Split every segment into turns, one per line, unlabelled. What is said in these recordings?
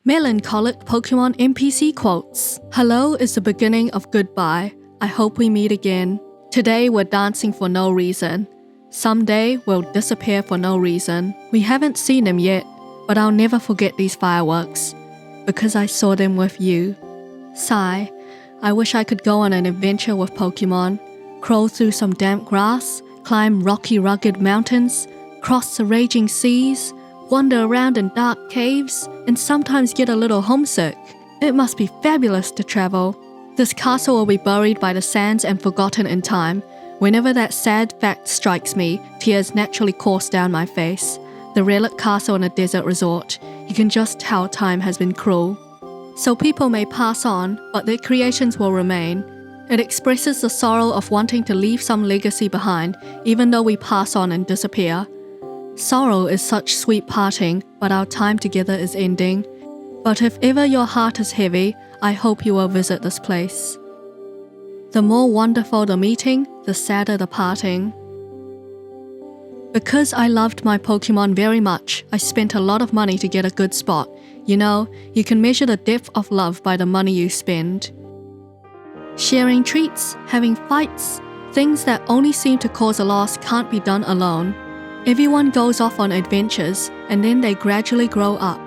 Melancholic Pokémon NPC quotes. Hello is the beginning of goodbye. I hope we meet again. Today we're dancing for no reason. Someday we'll disappear for no reason. We haven't seen them yet, but I'll never forget these fireworks, because I saw them with you. Sigh. I wish I could go on an adventure with Pokémon, crawl through some damp grass, climb rocky rugged mountains, cross the raging seas, wander around in dark caves, and sometimes get a little homesick. It must be fabulous to travel. This castle will be buried by the sands and forgotten in time. Whenever that sad fact strikes me, tears naturally course down my face. The relic castle in a desert resort. You can just tell time has been cruel. So people may pass on, but their creations will remain. It expresses the sorrow of wanting to leave some legacy behind, even though we pass on and disappear. Sorrow is such sweet parting, but our time together is ending. But if ever your heart is heavy, I hope you will visit this place. The more wonderful the meeting, the sadder the parting. Because I loved my Pokémon very much, I spent a lot of money to get a good spot. You know, you can measure the depth of love by the money you spend. Sharing treats, having fights, things that only seem to cause a loss can't be done alone. Everyone goes off on adventures, and then they gradually grow up.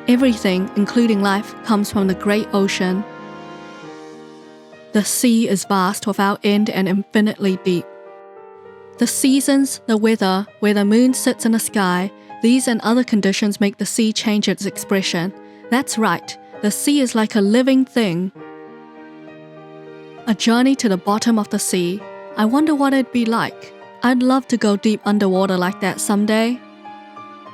Everything, including life, comes from the great ocean. The sea is vast without end and infinitely deep. The seasons, the weather, where the moon sits in the sky, these and other conditions make the sea change its expression. That's right, the sea is like a living thing. A journey to the bottom of the sea. I wonder what it'd be like. I'd love to go deep underwater like that someday.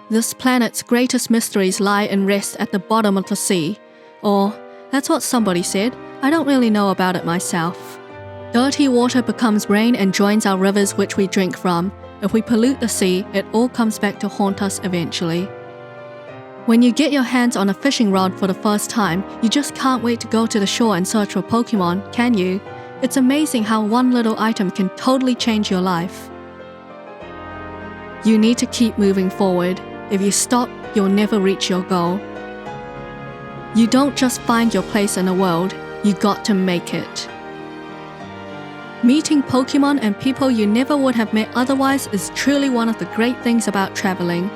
This planet's greatest mysteries lie and rest at the bottom of the sea. Or, that's what somebody said. I don't really know about it myself. Dirty water becomes rain and joins our rivers which we drink from. If we pollute the sea, it all comes back to haunt us eventually. When you get your hands on a fishing rod for the first time, you just can't wait to go to the shore and search for Pokémon, can you? It's amazing how one little item can totally change your life. You need to keep moving forward. If you stop, you'll never reach your goal. You don't just find your place in the world, you got to make it. Meeting Pokémon and people you never would have met otherwise is truly one of the great things about traveling.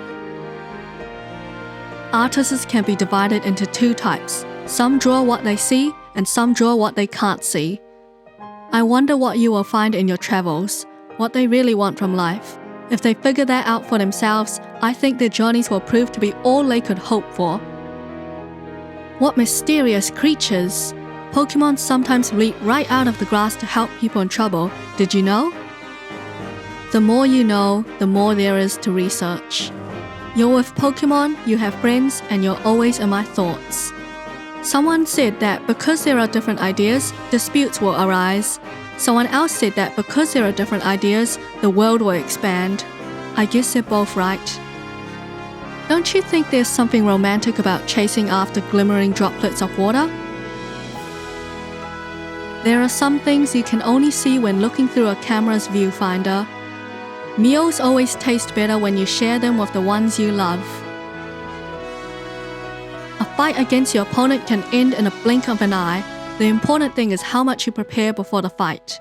Artists can be divided into two types. Some draw what they see, and some draw what they can't see. I wonder what you will find in your travels, what they really want from life. If they figure that out for themselves, I think their journeys will prove to be all they could hope for. What mysterious creatures! Pokémon sometimes leap right out of the grass to help people in trouble. Did you know? The more you know, the more there is to research. You're with Pokémon, you have friends, and you're always in my thoughts. Someone said that because there are different ideas, disputes will arise. Someone else said that because there are different ideas, the world will expand. I guess they're both right. Don't you think there's something romantic about chasing after glimmering droplets of water? There are some things you can only see when looking through a camera's viewfinder. Meals always taste better when you share them with the ones you love. A fight against your opponent can end in a blink of an eye. The important thing is how much you prepare before the fight.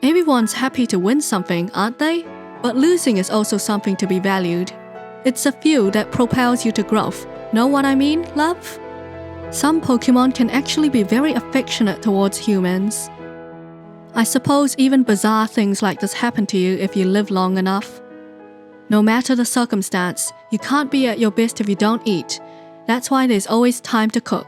Everyone's happy to win something, aren't they? But losing is also something to be valued. It's a fuel that propels you to growth. Know what I mean, love? Some Pokémon can actually be very affectionate towards humans. I suppose even bizarre things like this happen to you if you live long enough. No matter the circumstance, you can't be at your best if you don't eat. That's why there's always time to cook.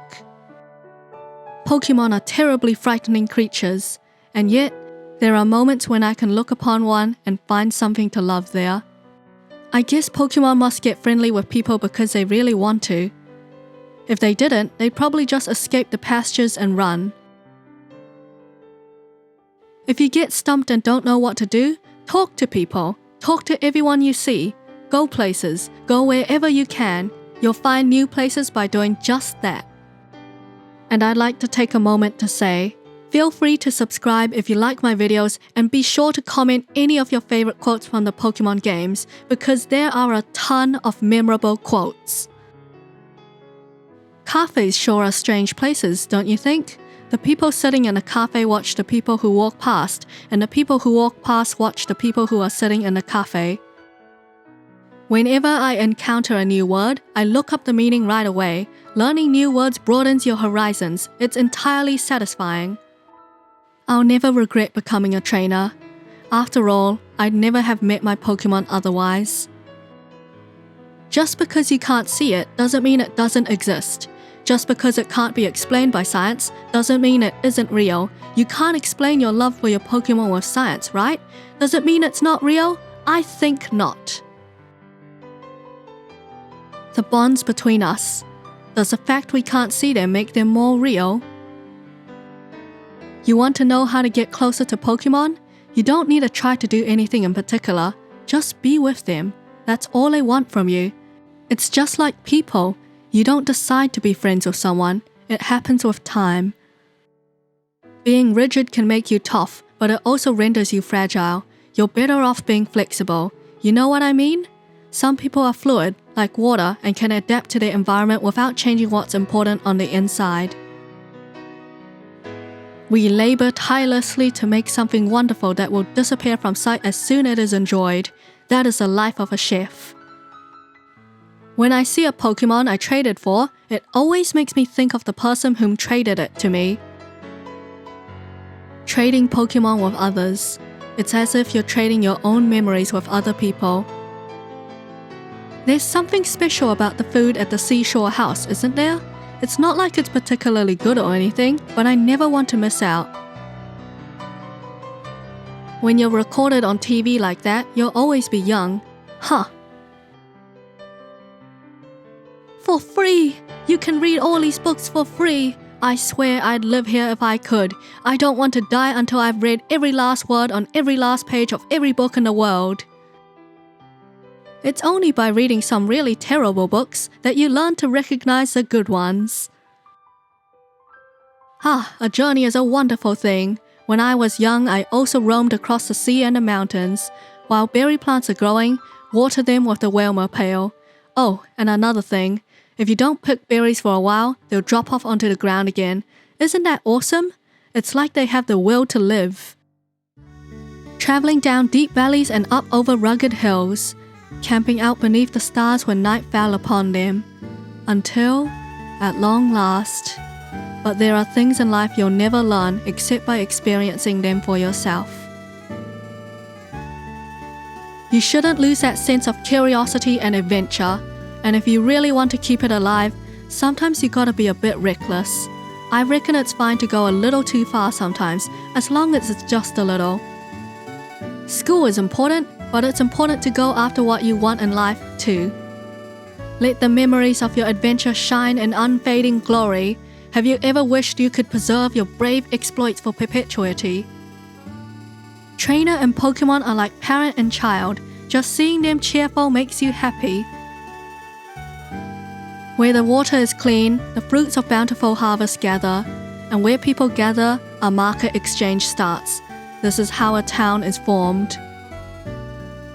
Pokémon are terribly frightening creatures, and yet, there are moments when I can look upon one and find something to love there. I guess Pokémon must get friendly with people because they really want to. If they didn't, they'd probably just escape the pastures and run. If you get stumped and don't know what to do, talk to people. Talk to everyone you see. Go places. Go wherever you can. You'll find new places by doing just that. And I'd like to take a moment to say, feel free to subscribe if you like my videos, and be sure to comment any of your favorite quotes from the Pokémon games, because there are a ton of memorable quotes. Cafes sure are strange places, don't you think? The people sitting in a cafe watch the people who walk past, and the people who walk past watch the people who are sitting in the cafe. Whenever I encounter a new word, I look up the meaning right away. Learning new words broadens your horizons. It's entirely satisfying. I'll never regret becoming a trainer. After all, I'd never have met my Pokémon otherwise. Just because you can't see it doesn't mean it doesn't exist. Just because it can't be explained by science doesn't mean it isn't real. You can't explain your love for your Pokémon with science, right? Does it mean it's not real? I think not. The bonds between us. Does the fact we can't see them make them more real? You want to know how to get closer to Pokémon? You don't need to try to do anything in particular. Just be with them. That's all they want from you. It's just like people. You don't decide to be friends with someone. It happens with time. Being rigid can make you tough, but it also renders you fragile. You're better off being flexible. You know what I mean? Some people are fluid, like water, and can adapt to their environment without changing what's important on the inside. We labor tirelessly to make something wonderful that will disappear from sight as soon as it is enjoyed. That is the life of a chef. When I see a Pokémon I traded for, it always makes me think of the person whom traded it to me. Trading Pokémon with others. It's as if you're trading your own memories with other people. There's something special about the food at the seashore house, isn't there? It's not like it's particularly good or anything, but I never want to miss out. When you're recorded on TV like that, you'll always be young. Huh. For free! You can read all these books for free! I swear I'd live here if I could. I don't want to die until I've read every last word on every last page of every book in the world. It's only by reading some really terrible books that you learn to recognize the good ones. A journey is a wonderful thing. When I was young, I also roamed across the sea and the mountains. While berry plants are growing, water them with the Whalmer pail. Oh, and another thing. If you don't pick berries for a while, they'll drop off onto the ground again. Isn't that awesome? It's like they have the will to live. Traveling down deep valleys and up over rugged hills. Camping out beneath the stars when night fell upon them. Until, at long last. But there are things in life you'll never learn except by experiencing them for yourself. You shouldn't lose that sense of curiosity and adventure. And if you really want to keep it alive, sometimes you gotta be a bit reckless. I reckon it's fine to go a little too far sometimes, as long as it's just a little. School is important, but it's important to go after what you want in life too. Let the memories of your adventure shine in unfading glory. Have you ever wished you could preserve your brave exploits for perpetuity? Trainer and Pokémon are like parent and child. Just seeing them cheerful makes you happy. Where the water is clean, the fruits of bountiful harvest gather, and where people gather, a market exchange starts. This is how a town is formed.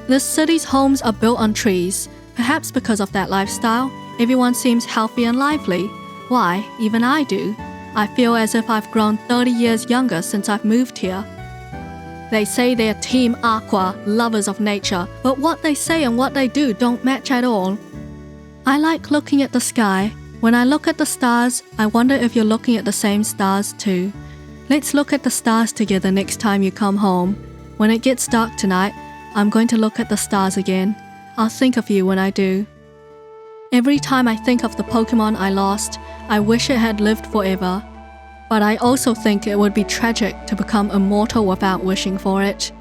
This city's homes are built on trees. Perhaps because of that lifestyle, everyone seems healthy and lively. Why, even I do. I feel as if I've grown 30 years younger since I've moved here. They say they're Team Aqua, lovers of nature, but what they say and what they do don't match at all. I like looking at the sky. When I look at the stars, I wonder if you're looking at the same stars too. Let's look at the stars together next time you come home. When it gets dark tonight, I'm going to look at the stars again. I'll think of you when I do. Every time I think of the Pokémon I lost, I wish it had lived forever. But I also think it would be tragic to become immortal without wishing for it.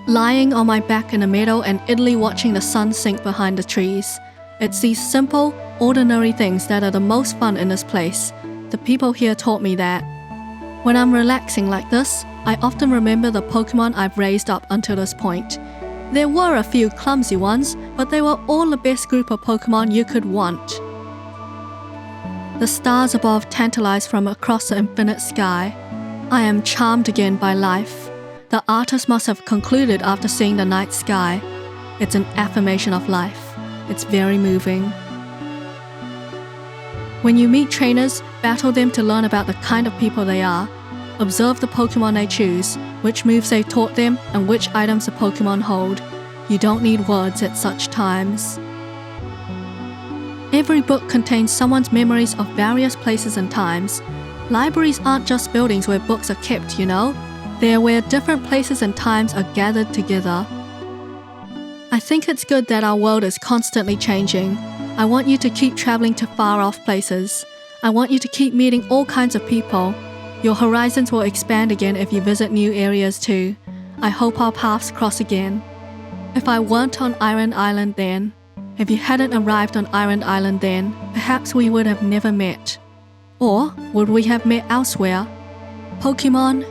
Lying on my back in a meadow and idly watching the sun sink behind the trees. It's these simple, ordinary things that are the most fun in this place. The people here taught me that. When I'm relaxing like this, I often remember the Pokémon I've raised up until this point. There were a few clumsy ones, but they were all the best group of Pokémon you could want. The stars above tantalize from across the infinite sky. I am charmed again by life. The artist must have concluded after seeing the night sky. It's an affirmation of life. It's very moving. When you meet trainers, battle them to learn about the kind of people they are. Observe the Pokémon they choose, which moves they taught them, and which items the Pokémon hold. You don't need words at such times. Every book contains someone's memories of various places and times. Libraries aren't just buildings where books are kept, you know? They're where different places and times are gathered together. I think it's good that our world is constantly changing. I want you to keep traveling to far-off places. I want you to keep meeting all kinds of people. Your horizons will expand again if you visit new areas too. I hope our paths cross again. If I weren't on Iron Island then, if you hadn't arrived on Iron Island then, perhaps we would have never met. Or would we have met elsewhere? Pokémon,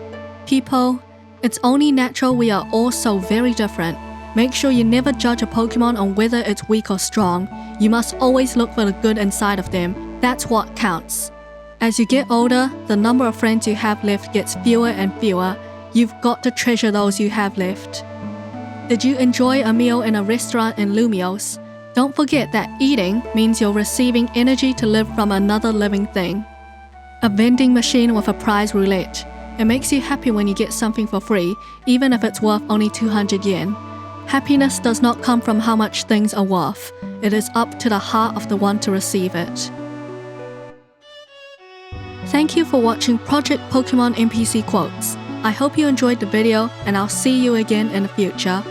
people, it's only natural we are all so very different. Make sure you never judge a Pokémon on whether it's weak or strong. You must always look for the good inside of them. That's what counts. As you get older, the number of friends you have left gets fewer and fewer. You've got to treasure those you have left. Did you enjoy a meal in a restaurant in Lumios? Don't forget that eating means you're receiving energy to live from another living thing. A vending machine with a prize roulette. It makes you happy when you get something for free, even if it's worth only 200 yen. Happiness does not come from how much things are worth. It is up to the heart of the one to receive it. Thank you for watching Project Pokémon NPC Quotes. I hope you enjoyed the video, and I'll see you again in the future.